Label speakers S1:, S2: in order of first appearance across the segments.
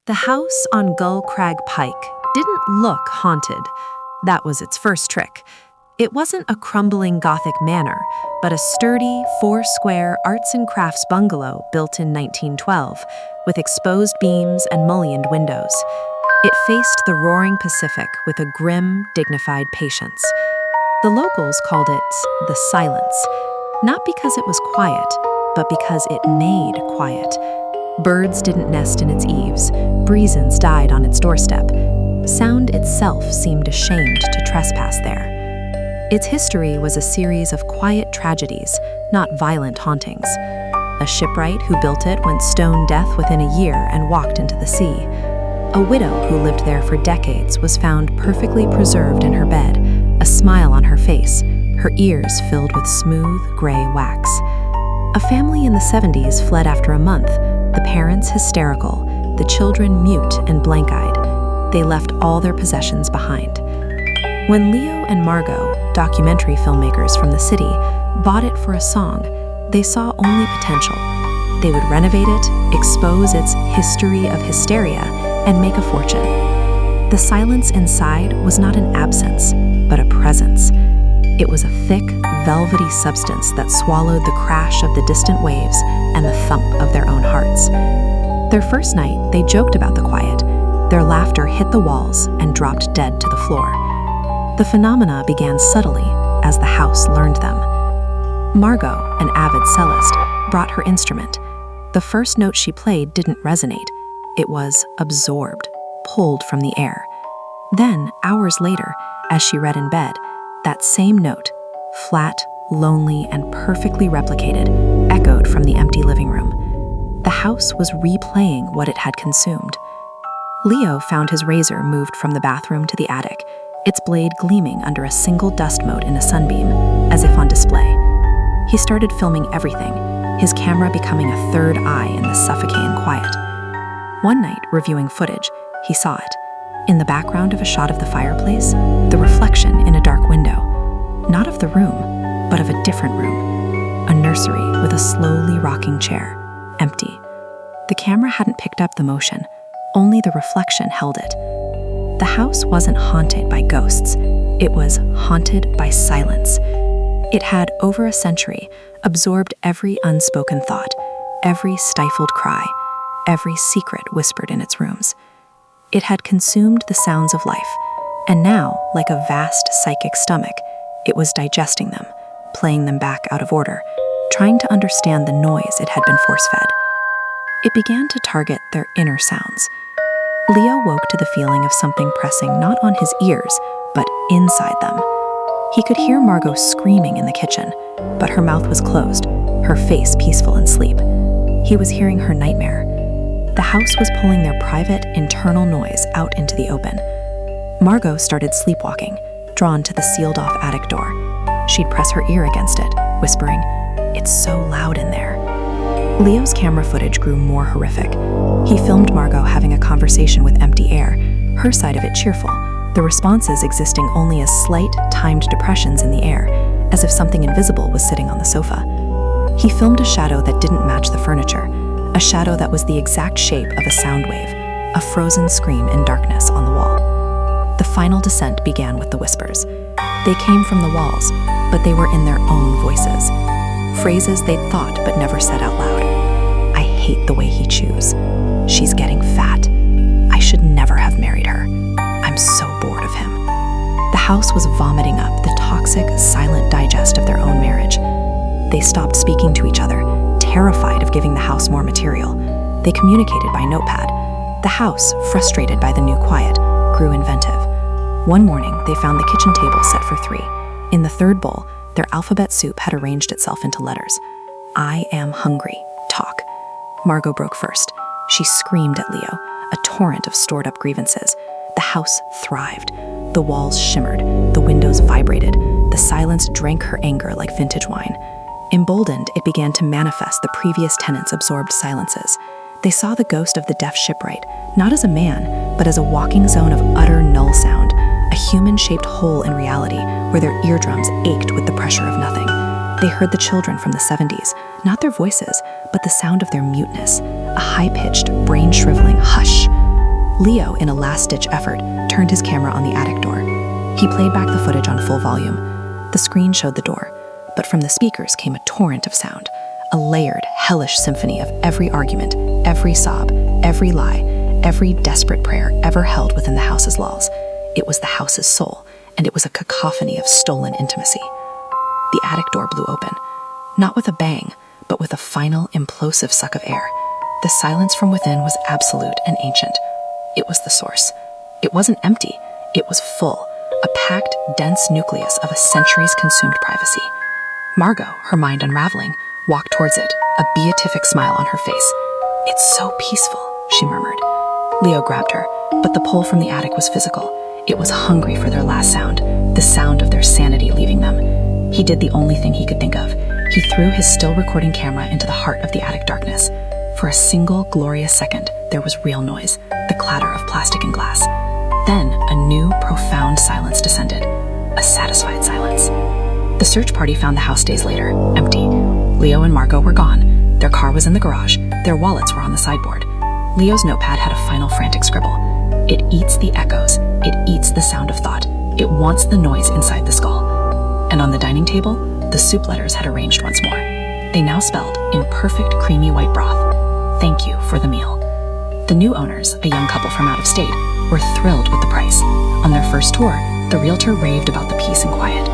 S1: The house on Gullcrag Pike didn't look haunted. That was its first trick. It wasn't a crumbling Gothic manor, but a sturdy, four-square arts and crafts bungalow built in 1912, with exposed beams and mullioned windows. It faced the roaring Pacific with a grim, dignified patience. The locals called it the Silence, not because it was quiet, but because it made quiet. Birds didn't nest in its eaves, breezes died on its doorstep. Sound itself seemed ashamed to trespass there. Its history was a series of quiet tragedies, not violent hauntings. A shipwright who built it went stone deaf within a year and walked into the sea. A widow who lived there for decades was found perfectly preserved in her bed, a smile on her face, her ears filled with smooth, gray wax. A family in the 70s fled after a month, the parents hysterical, the children mute and blank-eyed. They left all their possessions behind. When Leo and Margot, documentary filmmakers from the city, bought it for a song, they saw only potential. They would renovate it, expose its history of hysteria, and make a fortune. The silence inside was not an absence, but a presence. It was a thick, velvety substance that swallowed the crash of the distant waves and the thump of their own hearts. Their first night, they joked about the quiet. Their laughter hit the walls and dropped dead to the floor. The phenomena began subtly as the house learned them. Margot, an avid cellist, brought her instrument. The first note she played didn't resonate. It was absorbed, pulled from the air. Then, hours later, as she read in bed, that same note, flat, lonely, and perfectly replicated, echoed from the empty living room. The house was replaying what it had consumed. Leo found his razor moved from the bathroom to the attic, its blade gleaming under a single dust mote in a sunbeam, as if on display. He started filming everything, his camera becoming a third eye in the suffocating quiet. One night, reviewing footage, he saw it. In the background of a shot of the fireplace, the reflection in a dark window. Not of the room, but of a different room. A nursery with a slowly rocking chair, empty. The camera hadn't picked up the motion, only the reflection held it. The house wasn't haunted by ghosts, it was haunted by silence. It had, over a century, absorbed every unspoken thought, every stifled cry, every secret whispered in its rooms. It had consumed the sounds of life, and now, like a vast psychic stomach, it was digesting them, playing them back out of order, trying to understand the noise it had been force-fed. It began to target their inner sounds. Leo woke to the feeling of something pressing not on his ears, but inside them. He could hear Margot screaming in the kitchen, but her mouth was closed, her face peaceful in sleep. He was hearing her nightmare. The house was pulling their private, internal noise out into the open. Margot started sleepwalking, drawn to the sealed-off attic door. She'd press her ear against it, whispering, "It's so loud in there." Leo's camera footage grew more horrific. He filmed Margot having a conversation with empty air, her side of it cheerful, the responses existing only as slight, timed depressions in the air, as if something invisible was sitting on the sofa. He filmed a shadow that didn't match the furniture, a shadow that was the exact shape of a sound wave, a frozen scream in darkness on the wall. The final descent began with the whispers. They came from the walls, but they were in their own voices. Phrases they'd thought but never said out loud. "I hate the way he chews. She's getting fat. I should never have married her. I'm so bored of him." The house was vomiting up the toxic, silent digest of their own marriage. They stopped speaking to each other, terrified of giving the house more material. They communicated by notepad. The house, frustrated by the new quiet, grew inventive. One morning, they found the kitchen table set for 3. In the third bowl, their alphabet soup had arranged itself into letters. "I am hungry. Talk." Margot broke first. She screamed at Leo, a torrent of stored-up grievances. The house thrived. The walls shimmered. The windows vibrated. The silence drank her anger like vintage wine. Emboldened, it began to manifest the previous tenants' absorbed silences. They saw the ghost of the deaf shipwright, not as a man, but as a walking zone of utter null sound, a human-shaped hole in reality where their eardrums ached with the pressure of nothing. They heard the children from the 70s, not their voices, but the sound of their muteness, a high-pitched, brain-shriveling hush, Leo, in a last-ditch effort, turned his camera on the attic door. He played back the footage on full volume. The screen showed the door, but from the speakers came a torrent of sound, a layered, hellish symphony of every argument, every sob, every lie, every desperate prayer ever held within the house's walls. It was the house's soul, and it was a cacophony of stolen intimacy. The attic door blew open, not with a bang, but with a final, implosive suck of air. The silence from within was absolute and ancient. It was the source. It wasn't empty, it was full, a packed, dense nucleus of a century's consumed privacy. Margot, her mind unraveling, walked towards it, a beatific smile on her face. "It's so peaceful," she murmured. Leo grabbed her, but the pull from the attic was physical. It was hungry for their last sound, the sound of their sanity leaving them. He did the only thing he could think of. He threw his still recording camera into the heart of the attic darkness. For a single glorious second, there was real noise, the clatter of plastic and glass. Then a new, profound silence descended, a satisfied silence. The search party found the house days later, empty. Leo and Margot were gone. Their car was in the garage. Their wallets were on the sideboard. Leo's notepad had a final frantic scribble. "It eats the echoes. It eats the sound of thought. It wants the noise inside the skull." And on the dining table, the soup letters had arranged once more. They now spelled, in perfect creamy white broth, "Thank you for the meal." The new owners, a young couple from out of state, were thrilled with the price. On their first tour, the realtor raved about the peace and quiet.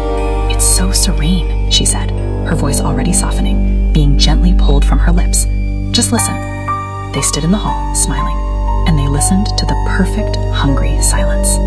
S1: "It's so serene," she said, her voice already softening, being gently pulled from her lips. "Just listen." They stood in the hall, smiling, and they listened to the perfect, hungry silence.